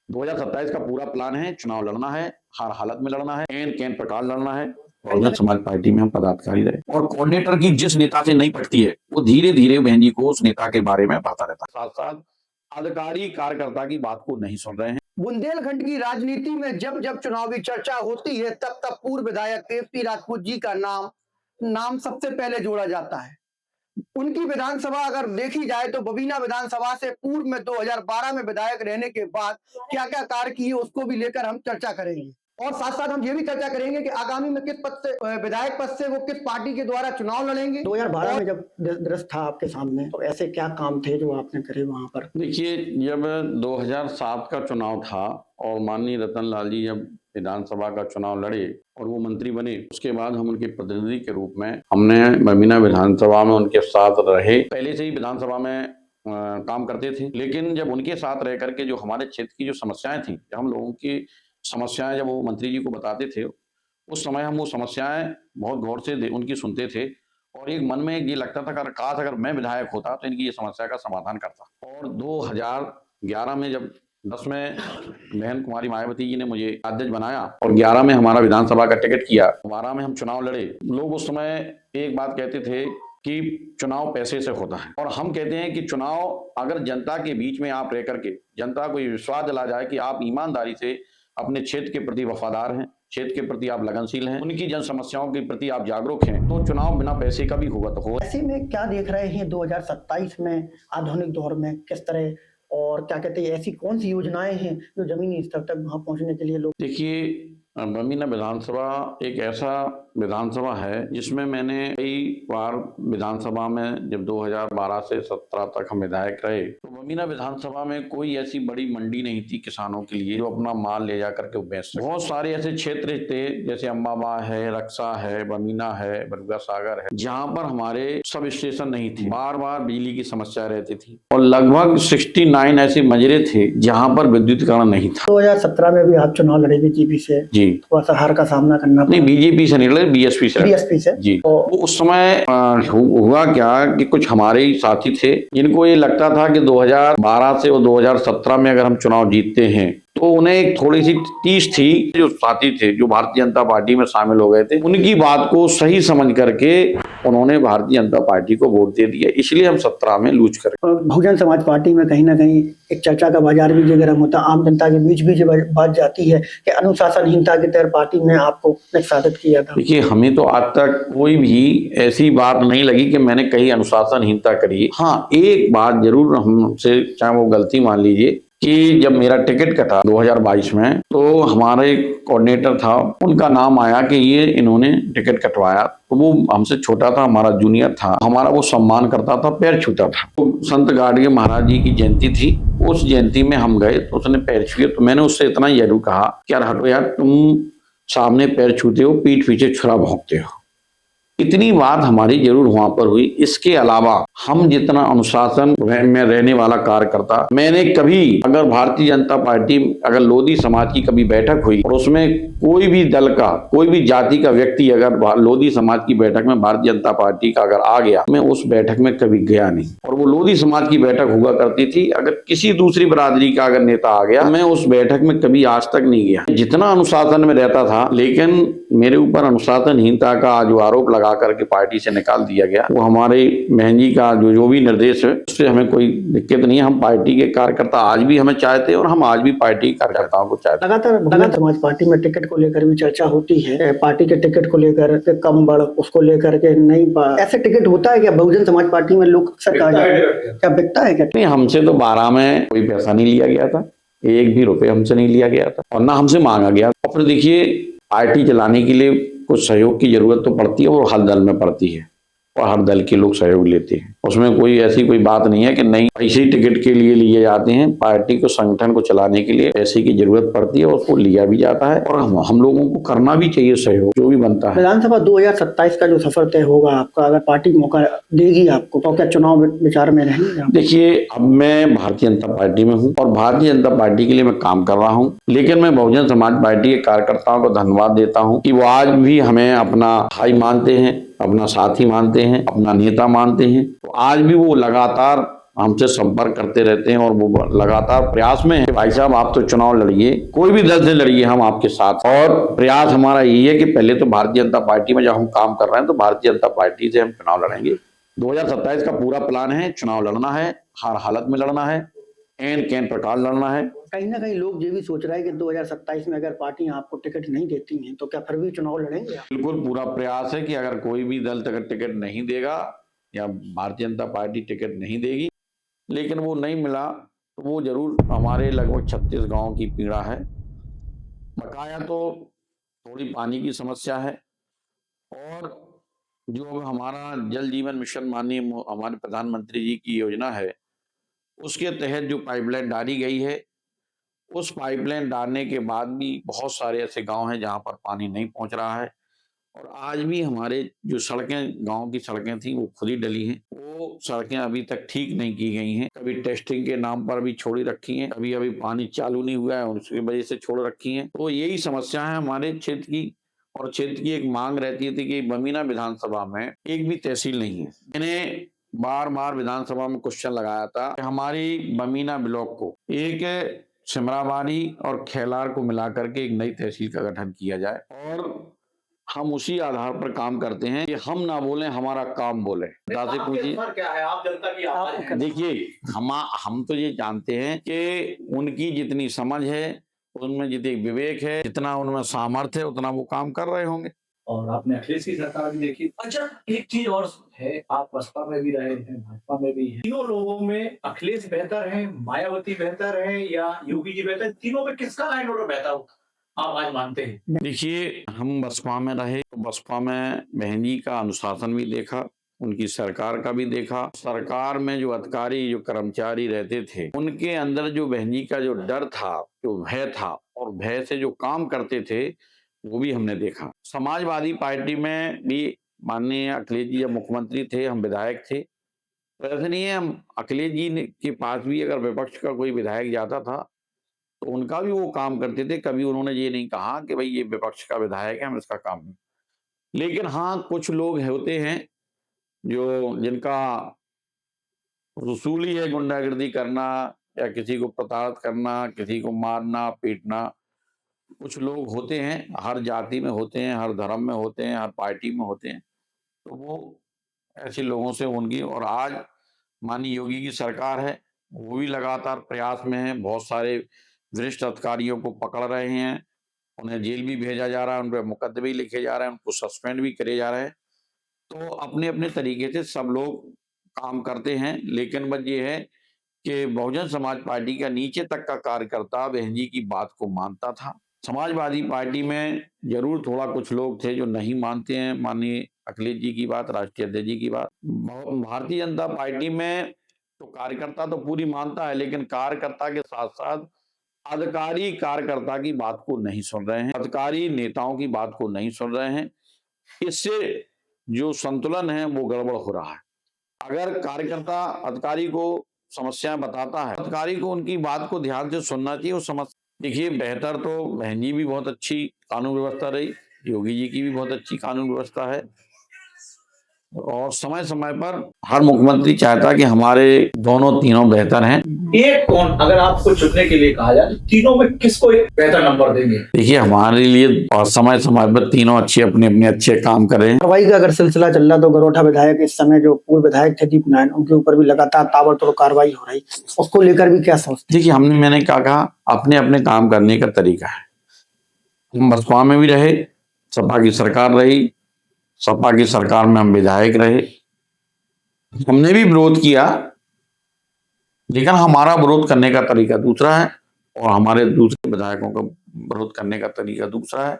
2027 का पूरा प्लान है, चुनाव लड़ना है, हर हालत में लड़ना है, एन कैन प्रकार लड़ना है। बहुजन समाज पार्टी में हम पदाधिकारी रहे और कोऑर्डिनेटर की जिस नेता से नहीं पटती है वो धीरे धीरे बहन जी को उस नेता के बारे में बताता रहता है। साथ साथ अधिकारी कार्यकर्ता की बात को नहीं सुन रहे हैं। बुंदेलखंड की राजनीति में जब जब चुनावी चर्चा होती है तब तब पूर्व विधायक केपी राजपूत जी का नाम सबसे पहले जोड़ा जाता है। उनकी विधानसभा अगर देखी जाए तो बबीना विधानसभा से पूर्व में 2012 में विधायक रहने के बाद क्या क्या कार्य किए उसको भी लेकर हम चर्चा करेंगे और साथ साथ हम ये भी चर्चा करेंगे कि आगामी में किस पद से विधायक पद से वो किस पार्टी के द्वारा चुनाव लड़ेंगे। 2012 में जब दृश्य था आपके सामने तो ऐसे क्या काम थे जो आपने करे वहां पर? देखिए, जब 2007 का चुनाव था और माननीय रतन लाल जी जब विधानसभा का चुनाव लड़े और वो मंत्री बने, उसके बाद हम उनके प्रतिनिधि के रूप में हमने बबीना विधानसभा में उनके साथ रहे। पहले से ही विधानसभा में काम करते थे, लेकिन जब उनके साथ रह करके जो हमारे क्षेत्र की जो समस्याएं थी, जब हम लोगों की समस्याएं जब वो मंत्री जी को बताते थे, उस समय हम वो समस्याएं बहुत गौर से उनकी सुनते थे और एक मन में ये लगता था कि काश अगर मैं विधायक होता तो इनकी ये समस्या का समाधान करता। और 2011 में जब 10 में बहन कुमारी मायावती जी ने मुझे अध्यक्ष बनाया और 11 में हमारा विधानसभा का टिकट किया, 12 में हम चुनाव लड़े। लोग उस समय एक बात कहते थे कि चुनाव पैसे से होता है और हम कहते हैं कि चुनाव अगर जनता के बीच में आप रह करके जनता को ये विश्वास दिला जाए कि आप ईमानदारी से अपने क्षेत्र के प्रति वफादार हैं, क्षेत्र के प्रति आप लगनशील हैं, उनकी जन समस्याओं के प्रति आप जागरूक हैं, तो चुनाव बिना पैसे का भी होगा तो हो। ऐसे में क्या देख रहे हैं 2027 में आधुनिक दौर में किस तरह और क्या कहते हैं ऐसी कौन सी योजनाएं हैं जो जमीनी स्तर तक वहां पहुंचने के लिए लोग? देखिए, बबीना विधानसभा एक ऐसा विधानसभा है जिसमें मैंने कई बार विधानसभा में जब 2012 से 17 तक हम विधायक रहे तो बबीना विधानसभा में कोई ऐसी बड़ी मंडी नहीं थी किसानों के लिए जो अपना माल ले जा करके बेच सके। बहुत सारे ऐसे क्षेत्र थे जैसे अम्बाबा है, रक्षा है, बबीना है, बरगा सागर है, जहाँ पर हमारे सब स्टेशन नहीं थे, बार बार बिजली की समस्या रहती थी और लगभग 69 ऐसे मजरे थे जहाँ पर विद्युतीकरण नहीं था। 2017 में भी आप चुनाव लड़े बीजेपी से जी, थोड़ा सा हार का सामना करना नहीं, बीजेपी से नहीं लड़े, बीएसपी से जी। तो उस समय हुआ क्या कि कुछ हमारे ही साथी थे जिनको ये लगता था कि 2012 से और 2017 में अगर हम चुनाव जीतते हैं तो उन्हें एक थोड़ी सी टीस थी। जो साथी थे जो भारतीय जनता पार्टी में शामिल हो गए थे उनकी बात को सही समझ करके उन्होंने भारतीय जनता पार्टी को वोट दे दिया, इसलिए हम 17 में लूज करें। बहुजन समाज पार्टी में कहीं ना कहीं एक चर्चा का बाजार भी गर्म होता, आम जनता के बीच भी बात जाती है कि अनुशासनहीनता के तहत पार्टी ने आपको निष्कासित किया था। देखिए, हमें तो आज तक कोई भी ऐसी बात नहीं लगी कि मैंने कहीं अनुशासनहीनता करी। हाँ, एक बात जरूर हमसे, चाहे वो गलती मान लीजिए, कि जब मेरा टिकट कटा 2022 में तो हमारे कोऑर्डिनेटर था, उनका नाम आया कि ये इन्होंने टिकट कटवाया, तो वो हमसे छोटा था, हमारा जूनियर था, हमारा वो सम्मान करता था, पैर छूता था। तो संत गाडगे महाराज जी की जयंती थी, उस जयंती में हम गए तो उसने पैर छुए, तो मैंने उससे इतना जरूर कहा कि यार हटो यार, तुम सामने पैर छूते हो, पीठ पीछे छुरा भोंकते हो। इतनी बात हमारी जरूर वहां पर हुई। इसके अलावा हम जितना अनुशासन में रहने वाला कार्यकर्ता, मैंने कभी अगर भारतीय जनता पार्टी अगर लोधी समाज की कभी बैठक हुई और उसमें कोई भी दल का कोई भी जाति का व्यक्ति अगर लोधी समाज की बैठक में भारतीय जनता पार्टी का अगर आ गया, मैं उस बैठक में कभी गया नहीं। और वो लोधी समाज की बैठक हुआ करती थी, अगर किसी दूसरी बरादरी का अगर नेता आ गया, मैं उस बैठक में कभी आज तक नहीं गया। जितना अनुशासन में रहता था, लेकिन मेरे ऊपर अनुशासनहीनता का जो आरोप लगा करके पार्टी से निकाल दिया गया, वो हमारे बहन जी का जो भी निर्देश है उससे हमें कोई दिक्कत नहीं है। हम पार्टी के कार्यकर्ता आज भी हमें चाहते हैं और हम आज भी पार्टी के कार्यकर्ताओं को चाहते हैं। लगातार समाज पार्टी में टिकट को लेकर भी चर्चा होती है, पार्टी के टिकट को लेकर के कम बढ़ उसको लेकर के नहीं, ऐसे टिकट होता है क्या बहुजन समाज पार्टी में? लोग अक्सर कहा जाता है क्या बिकता है क्या? नहीं, हमसे तो 12 में कोई पैसा नहीं लिया गया था, एक भी रुपये हमसे नहीं लिया गया था और ना हमसे मांगा गया। और फिर देखिए, पार्टी चलाने के लिए कुछ सहयोग की जरूरत तो पड़ती है और हर दल में पड़ती है और हर दल के लोग सहयोग लेते हैं, उसमें कोई ऐसी कोई बात नहीं है कि नहीं पैसे ही टिकट के लिए लिए जाते हैं। पार्टी को, संगठन को चलाने के लिए पैसे की जरूरत पड़ती है और उसको लिया भी जाता है और हम लोगों को करना भी चाहिए सहयोग जो भी बनता है। विधानसभा 2027 का जो सफर तय होगा आपका, अगर पार्टी मौका देगी आपको तो क्या चुनाव विचार में रहेंगे? देखिए, अब मैं भारतीय जनता पार्टी में हूँ और भारतीय जनता पार्टी के लिए मैं काम कर रहा हूँ, लेकिन मैं बहुजन समाज पार्टी के कार्यकर्ताओं को धन्यवाद देता हूँ कि वो आज भी हमें अपना भाई मानते हैं, अपना साथी मानते हैं, अपना नेता मानते हैं। तो आज भी वो लगातार हमसे संपर्क करते रहते हैं और वो लगातार प्रयास में है। भाई साहब आप तो चुनाव लड़िए, कोई भी दल से लड़िए, हम आपके साथ। और प्रयास हमारा यही है कि पहले तो भारतीय जनता पार्टी में जब हम काम कर रहे हैं तो भारतीय जनता पार्टी से हम चुनाव लड़ेंगे। 2027 का पूरा प्लान है, चुनाव लड़ना है, हर हालत में लड़ना है, एन कैन प्रकार लड़ना है। कहीं ना कहीं लोग ये भी सोच रहे हैं कि 2027 में अगर पार्टी आपको टिकट नहीं देती हैं तो क्या फिर भी चुनाव लड़ेंगे? बिल्कुल पूरा प्रयास है कि अगर कोई भी दल तक टिकट नहीं देगा या भारतीय जनता पार्टी टिकट नहीं देगी, लेकिन वो नहीं मिला तो वो जरूर हमारे लगभग 36 गांव की पीड़ा है। बकाया तो थोड़ी पानी की समस्या है और जो अब हमारा जल जीवन मिशन माननीय हमारे प्रधानमंत्री जी की योजना है, उसके तहत जो पाइपलाइन डाली गई है, उस पाइपलाइन डालने के बाद भी बहुत सारे ऐसे गांव हैं जहां पर पानी नहीं पहुंच रहा है। और आज भी हमारे जो सड़कें, गांव की सड़कें थी, वो खुद ही डली हैं। वो सड़कें अभी तक ठीक नहीं की गई हैं, कभी टेस्टिंग के नाम पर भी छोड़ी रखी हैं, कभी अभी पानी चालू नहीं हुआ है उसकी वजह से छोड़ रखी हैं। तो यही समस्या है हमारे क्षेत्र की। और क्षेत्र की एक मांग रहती थी कि बमीना विधानसभा में एक भी तहसील नहीं है। मैंने बार बार विधानसभा में क्वेश्चन लगाया था कि हमारी बमीना ब्लॉक को एक सिमराबादी और खेलार को मिलाकर के एक नई तहसील का गठन किया जाए। और हम उसी आधार पर काम करते हैं कि हम ना बोलें, हमारा काम बोले। दादी पूछिए क्या है, आप जनता की आवाज हैं। देखिए, हम तो ये जानते हैं कि उनकी जितनी समझ है, उनमें जितनी विवेक है, जितना उनमें सामर्थ्य है, उतना वो काम कर रहे होंगे। और आपने अखिलेश की सरकार भी देखी। अच्छा, एक चीज और है, आप बसपा में भी रहे हैं, भाजपा में भी हैं। तीनों लोगों में अखिलेश बेहतर है, मायावती बेहतर है या योगी जी बेहतर? तीनों में किसका लाइन ऑर्डर बेहतर होता आप आज मानते हैं? देखिए, हम बसपा में रहे तो बसपा में बहन जी का अनुशासन भी देखा, उनकी सरकार का भी देखा। सरकार में जो अधिकारी, जो कर्मचारी रहते थे, उनके अंदर जो बहन जी का जो डर था, जो भय था, और भय से जो काम करते थे, वो भी हमने देखा। समाजवादी पार्टी में भी माननीय अखिलेश जी जब मुख्यमंत्री थे, हम विधायक थे, तो ऐसा नहीं है, हम अखिलेश जी के पास भी अगर विपक्ष का कोई विधायक जाता था तो उनका भी वो काम करते थे। कभी उन्होंने ये नहीं कहा कि भाई ये विपक्ष का विधायक है, हम इसका काम नहीं। लेकिन हाँ, कुछ लोग होते हैं जो जिनका उसूल ही है गुंडागर्दी करना या किसी को प्रताड़ित करना, किसी को मारना पीटना। कुछ लोग होते हैं, हर जाति में होते हैं, हर धर्म में होते हैं, हर पार्टी में होते हैं। तो वो ऐसे लोगों से उनकी, और आज माननीय योगी की सरकार है, वो भी लगातार प्रयास में है। बहुत सारे वरिष्ठ अधिकारियों को पकड़ रहे हैं, उन्हें जेल भी भेजा जा रहा है, उन पर मुकदमे भी लिखे जा रहे हैं, उनको सस्पेंड भी करे जा रहे हैं। तो अपने अपने तरीके से सब लोग काम करते हैं। लेकिन बस ये है कि बहुजन समाज पार्टी का नीचे तक का कार्यकर्ता बहन जी की बात को मानता था। समाजवादी पार्टी में जरूर थोड़ा कुछ लोग थे जो नहीं मानते हैं माननीय अखिलेश जी की बात, राष्ट्रीय अध्यक्ष जी की बात। भारतीय जनता पार्टी में तो कार्यकर्ता तो पूरी मानता है, लेकिन कार्यकर्ता के साथ साथ अधिकारी कार्यकर्ता की बात को नहीं सुन रहे हैं, अधिकारी नेताओं की बात को नहीं सुन रहे हैं। इससे जो संतुलन है वो गड़बड़ हो रहा है। अगर कार्यकर्ता अधिकारी को समस्याएं बताता है, अधिकारी को उनकी बात को ध्यान से सुनना चाहिए। वो समझ, देखिए, बेहतर तो बहन जी भी बहुत अच्छी कानून व्यवस्था रही, योगी जी की भी बहुत अच्छी कानून व्यवस्था है, और समय समय पर हर मुख्यमंत्री चाहता है कि हमारे दोनों तीनों बेहतर हैं। एक कौन, अगर आपको चुनने के लिए कहा जाए तो तीनों में किसको एक बेहतर नंबर देंगे? देखिए, हमारे लिए और समय समय पर तीनों अच्छे अपने अपने अच्छे काम कर रहे हैं। कार्रवाई का अगर सिलसिला चल रहा तो गरोठा विधायक इस समय जो पूर्व विधायक थे दीप नारायण, उनके ऊपर भी लगातार ताबड़तोड़ कार्रवाई हो रही, उसको लेकर भी क्या सोचते? देखिए, मैंने क्या कहा, अपने अपने काम करने का तरीका है। हम बसपा में भी रहे, सपा की सरकार रही, सपा की सरकार में हम विधायक रहे, हमने भी विरोध किया, लेकिन हमारा विरोध करने का तरीका दूसरा है और हमारे दूसरे विधायकों का विरोध करने का तरीका दूसरा है।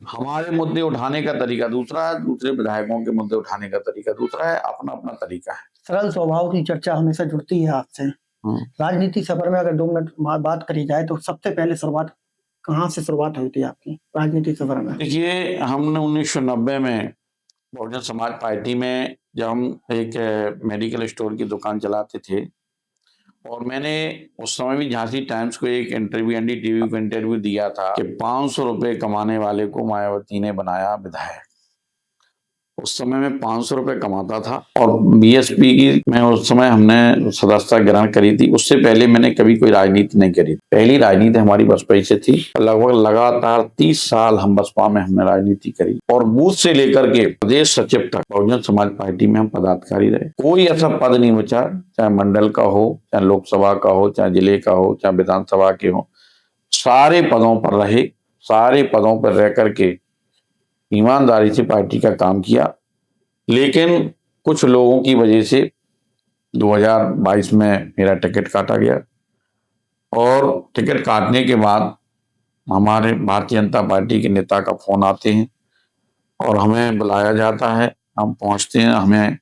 हमारे मुद्दे उठाने का तरीका दूसरा है, दूसरे विधायकों के मुद्दे उठाने का तरीका दूसरा है, अपना अपना तरीका है। सरल स्वभाव की चर्चा हमेशा जुड़ती है आपसे। राजनीति सफर में अगर 2 मिनट बात करी जाए तो सबसे पहले शुरुआत कहाँ से शुरुआत हुई थी आपकी राजनीति सफर में? देखिए, हमने 1990 में बहुजन समाज पार्टी में जब हम एक मेडिकल स्टोर की दुकान चलाते थे, और मैंने उस समय भी झांसी टाइम्स को एक इंटरव्यू, एनडीटीवी को इंटरव्यू दिया था कि 500 रुपए कमाने वाले को मायावती ने बनाया विधायक। उस समय में 500 रुपये कमाता था और बीएसपी की में उस समय हमने सदस्यता ग्रहण करी थी। उससे पहले मैंने कभी कोई राजनीति नहीं करी। पहली राजनीति हमारी बसपा से थी। लगभग लगातार 30 साल हम बसपा में हमने राजनीति करी और बूथ से लेकर के प्रदेश सचिव तक बहुजन समाज पार्टी में हम पदाधिकारी रहे। कोई ऐसा पद नहीं बचा, चाहे मंडल का हो, चाहे लोकसभा का हो, चाहे जिले का हो, चाहे विधानसभा के हो, सारे पदों पर रहे। सारे पदों पर रह करके ईमानदारी से पार्टी का काम किया। लेकिन कुछ लोगों की वजह से 2022 में मेरा टिकट काटा गया और टिकट काटने के बाद हमारे भारतीय जनता पार्टी के नेता का फोन आते हैं और हमें बुलाया जाता है। हम पहुंचते हैं, हमें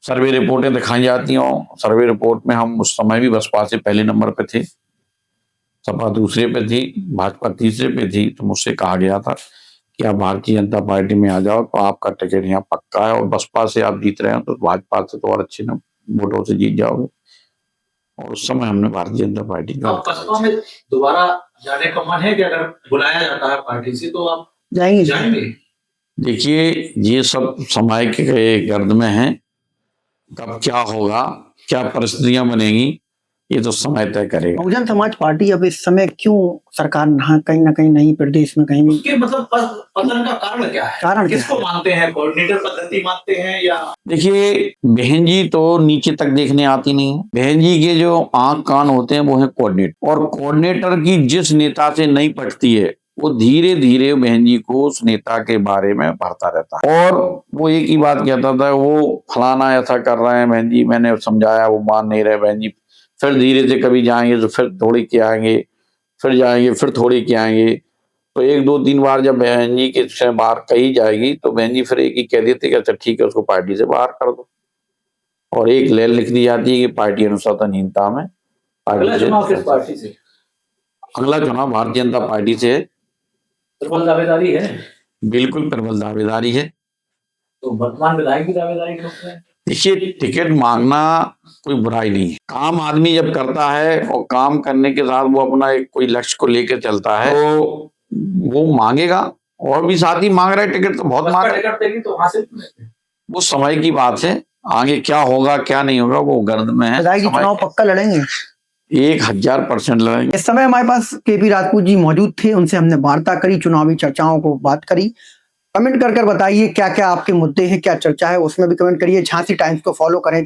सर्वे रिपोर्टें दिखाई जाती हैं। सर्वे रिपोर्ट में हम उस समय भी बसपा से पहले नंबर पे थे, सपा दूसरे पे थी, भाजपा तीसरे पे थी। तो मुझसे कहा गया था कि आप भारतीय जनता पार्टी में आ जाओ तो आपका टिकट यहाँ पक्का है और बसपा से आप जीत रहे हो तो भाजपा से तो और अच्छे न वोटों से जीत जाओगे। और उस समय हमने भारतीय जनता पार्टी का। अब बसपा में दोबारा जाने का मन है कि अगर बुलाया जाता है पार्टी से तो आप जाएंगे? देखिए, ये सब समय के गर्द में है। कब क्या होगा, क्या परिस्थितियां बनेगी, ये तो समय तय करेगा। बहुजन समाज पार्टी अब इस समय क्यों सरकार कहीं ना कहीं नहीं, प्रदेश में कहीं उसके मतलब पतन का कारण क्या है? कारण किसको मानते हैं? कोऑर्डिनेटर पद्धति मानते हैं या? देखिए, बहन जी तो नीचे तक देखने आती नहीं है। बहन जी के जो आंख कान होते हैं वो है कोऑर्डिनेटर, और कोऑर्डिनेटर की जिस नेता से नहीं पटती है वो धीरे धीरे बहन जी को उस नेता के बारे में भरता रहता है और वो एक ही बात कहता था, वो फलाना ऐसा कर रहे हैं बहन जी, मैंने समझाया वो मान नहीं रहे बहन जी। फिर धीरे से कभी जाएंगे तो फिर थोड़ी के आएंगे, फिर जाएंगे फिर थोड़ी के आएंगे। तो 1-2-3 बार जब बहन जी के बाहर कही जाएगी तो बहन जी फिर एक ही कह देते कि अच्छा ठीक है, उसको पार्टी से बाहर कर दो, और एक लेल लिख दी जाती है कि पार्टी अनुशासनहीनता में अगला चुनाव किस पार्टी से? अगला चुनाव भारतीय जनता पार्टी से है। प्रबल दावेदारी है? बिल्कुल प्रबल दावेदारी है। तो वर्तमान विधायक की दावेदारी क्यों है? देखिए, टिकट मांगना कोई बुराई नहीं है। काम आदमी जब करता है और काम करने के साथ वो अपना एक कोई लक्ष्य को लेकर चलता है तो वो मांगेगा, और भी साथी मांग रहे टिकट तो बहुत मांग रहे। टिकट देगी तो वहां से वो समय की बात है, आगे क्या होगा क्या नहीं होगा वो गर्द में है। चुनाव पक्का लड़ेंगे? 1000% लड़ेंगे। इस समय हमारे पास केपी राजपूत जी मौजूद थे, उनसे हमने वार्ता करी, चुनावी चर्चाओं को बात करी। कमेंट कर बताइए क्या क्या आपके मुद्दे हैं, क्या चर्चा है, उसमें भी कमेंट करिए। झांसी टाइम्स को फॉलो करें।